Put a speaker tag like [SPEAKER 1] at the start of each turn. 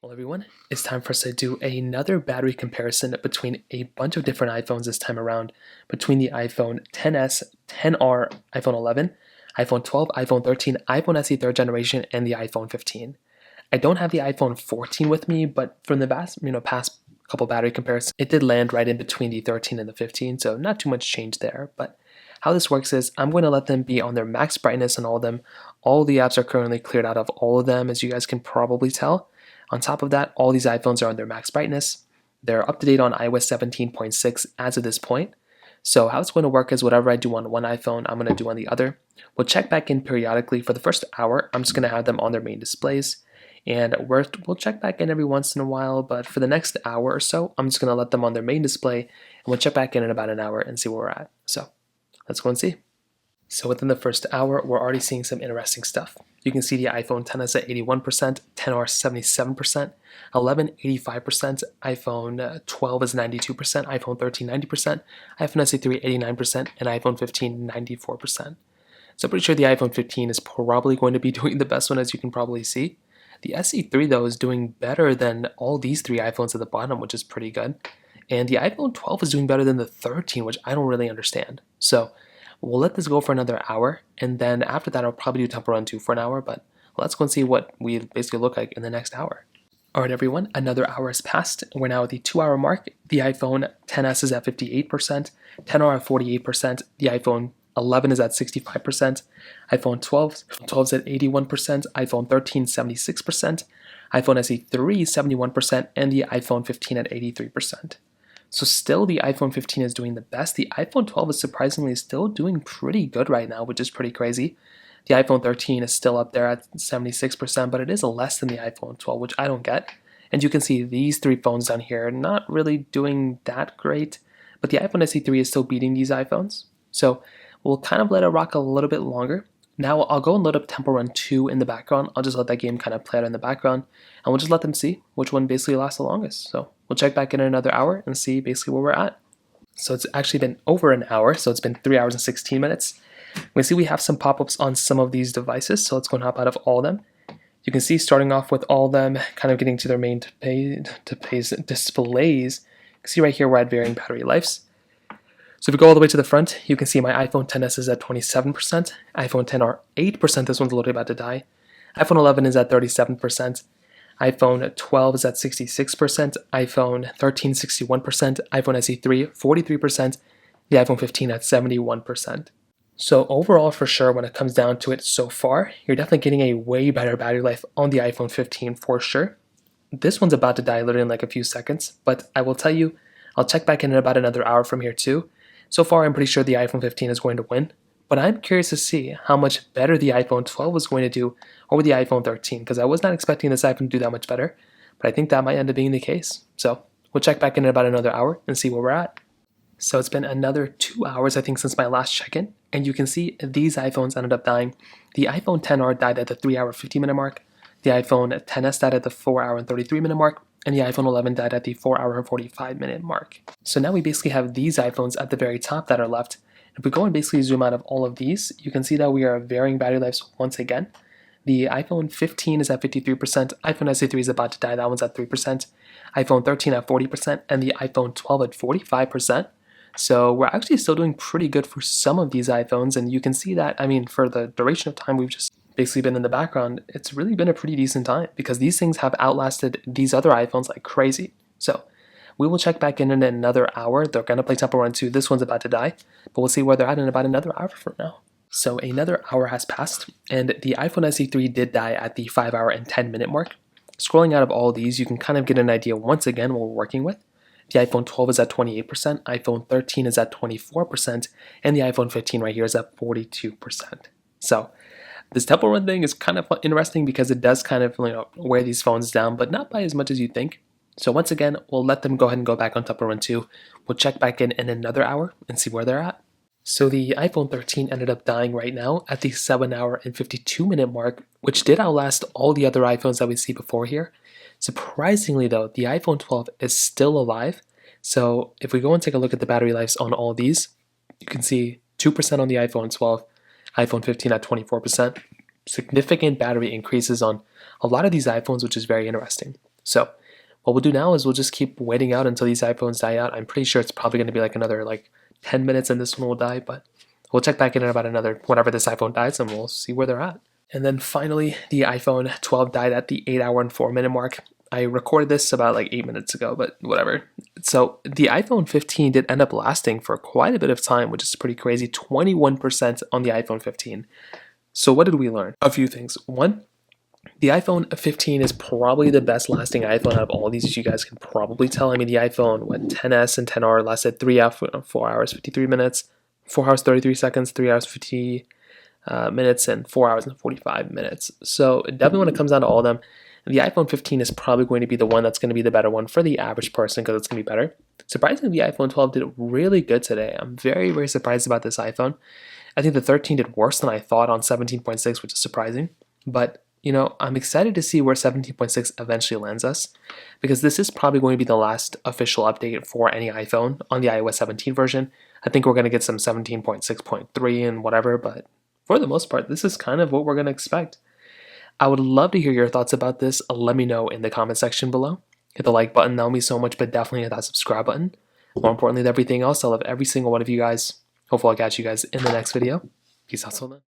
[SPEAKER 1] Well, everyone, it's time for us to do another battery comparison between a bunch of different iPhones this time around, between the iPhone XS, XR, iPhone 11, iPhone 12, iPhone 13, iPhone SE 3rd generation, and the iPhone 15. I don't have the iPhone 14 with me, but from the past couple battery comparisons, it did land right in between the 13 and the 15, so not too much change there. But how this works is I'm going to let them be on their max brightness on all of them. All the apps are currently cleared out of all of them, as you guys can probably tell. On top of that, all these iPhones are on their max brightness. They're up to date on iOS 17.6 as of this point. So how it's going to work is whatever I do on one iPhone, I'm going to do on the other. We'll check back in periodically. For the first hour, I'm just going to have them on their main displays. And we'll check back in every once in a while, but for the next hour or so, I'm just going to let them on their main display, and we'll check back in about an hour and see where we're at. So let's go and see. So within the first hour, we're already seeing some interesting stuff. You can see the iPhone XS at 81%, XR 77%, 11 85%, iPhone 12 is 92%, iPhone 13 90%, iPhone SE 3 89%, and iPhone 15 94%. So I'm pretty sure the iPhone 15 is probably going to be doing the best one, as you can probably see. The SE 3 though is doing better than all these three iPhones at the bottom, which is pretty good. And the iPhone 12 is doing better than the 13, which I don't really understand. So we'll let this go for another hour, and then after that I'll probably do Temple Run 2 for an hour, but let's go and see what we basically look like in the next hour. Alright everyone, another hour has passed. We're now at the 2-hour mark. The iPhone XS is at 58%, XR at 48%, the iPhone 11 is at 65%, iPhone 12 is at 81%, iPhone 13 76%, iPhone SE 3 71%, and the iPhone 15 at 83%. So still the iPhone 15 is doing the best. The iPhone 12 is surprisingly still doing pretty good right now, which is pretty crazy. The iPhone 13 is still up there at 76%, but it is less than the iPhone 12, which I don't get. And you can see these three phones down here not really doing that great, but the iPhone SE 3 is still beating these iPhones. So we'll kind of let it rock a little bit longer. Now I'll go and load up Temple Run 2 in the background. I'll just let that game kind of play out in the background, and we'll just let them see which one basically lasts the longest. So we'll check back in another hour and see basically where we're at. So it's actually been over an hour, so it's been 3 hours and 16 minutes. We see we have some pop-ups on some of these devices, so let's go and hop out of all of them. You can see starting off with all of them kind of getting to their main displays. You can see right here we're at varying battery lives. So if we go all the way to the front, you can see my iPhone XS is at 27%, iPhone XR 8%, this one's literally about to die, iPhone 11 is at 37%, iPhone 12 is at 66%, iPhone 13 61%, iPhone SE 3 43%, the iPhone 15 at 71%. So overall, for sure, when it comes down to it so far, you're definitely getting a way better battery life on the iPhone 15 for sure. This one's about to die literally in like a few seconds, but I will tell you, I'll check back in about another hour from here too. So far, I'm pretty sure the iPhone 15 is going to win, but I'm curious to see how much better the iPhone 12 is going to do over the iPhone 13, because I was not expecting this iPhone to do that much better, but I think that might end up being the case. So we'll check back in about another hour and see where we're at. So it's been another 2 hours, I think, since my last check-in, and you can see these iPhones ended up dying. The iPhone XR died at the 3-hour 50-minute mark, the iPhone XS died at the 4-hour and 33-minute mark, and the iPhone 11 died at the 4-hour and 45-minute mark. So now we basically have these iPhones at the very top that are left. If we go and basically zoom out of all of these, you can see that we are varying battery lives once again. The iPhone 15 is at 53%, iPhone SE 3 is about to die, that one's at 3%, iPhone 13 at 40%, and the iPhone 12 at 45%. So we're actually still doing pretty good for some of these iPhones, and you can see that, I mean, for the duration of time we've just basically been in the background, it's really been a pretty decent time because these things have outlasted these other iPhones like crazy. So we will check back in another hour. They're going to play Temple Run 2. This one's about to die, but we'll see where they're at in about another hour from now. So another hour has passed, and the iPhone SE 3 did die at the 5-hour and 10-minute mark. Scrolling out of all these, you can kind of get an idea once again what we're working with. The iPhone 12 is at 28%, iPhone 13 is at 24%, and the iPhone 15 right here is at 42%. So this Temple Run thing is kind of interesting because it does kind of wear these phones down, but not by as much as you think. So once again, we'll let them go ahead and go back on Temple Run 2. We'll check back in another hour and see where they're at. So the iPhone 13 ended up dying right now at the 7-hour and 52-minute mark, which did outlast all the other iPhones that we see before here. Surprisingly though, the iPhone 12 is still alive. So if we go and take a look at the battery lives on all these, you can see 2% on the iPhone 12, iPhone 15 at 24%. Significant battery increases on a lot of these iPhones, which is very interesting. So what we'll do now is we'll just keep waiting out until these iPhones die out. I'm pretty sure it's probably going to be like another 10 minutes and this one will die, but we'll check back in about another whenever this iPhone dies and we'll see where they're at. And then finally, the iPhone 12 died at the 8-hour and 4-minute mark. I recorded this about 8 minutes ago, but whatever. So the iPhone 15 did end up lasting for quite a bit of time, which is pretty crazy. 21% on the iPhone 15. So what did we learn? A few things. One, the iPhone 15 is probably the best lasting iPhone out of all these, as you guys can probably tell. I mean, the iPhone 10s and 10R lasted 4 hours 53 minutes, 4 hours 33 seconds, 3 hours 50 minutes, and 4 hours and 45 minutes. So definitely when it comes down to all of them, the iPhone 15 is probably going to be the one that's going to be the better one for the average person because it's going to be better. Surprisingly, the iPhone 12 did really good today. I'm very, very surprised about this iPhone. I think the 13 did worse than I thought on 17.6, which is surprising. But I'm excited to see where 17.6 eventually lands us, because this is probably going to be the last official update for any iPhone on the iOS 17 version. I think we're going to get some 17.6.3 and whatever, but for the most part, this is kind of what we're going to expect. I would love to hear your thoughts about this. Let me know in the comment section below. Hit the like button, that would mean so much, but definitely hit that subscribe button. More importantly than everything else, I love every single one of you guys. Hopefully I'll catch you guys in the next video. Peace out till then.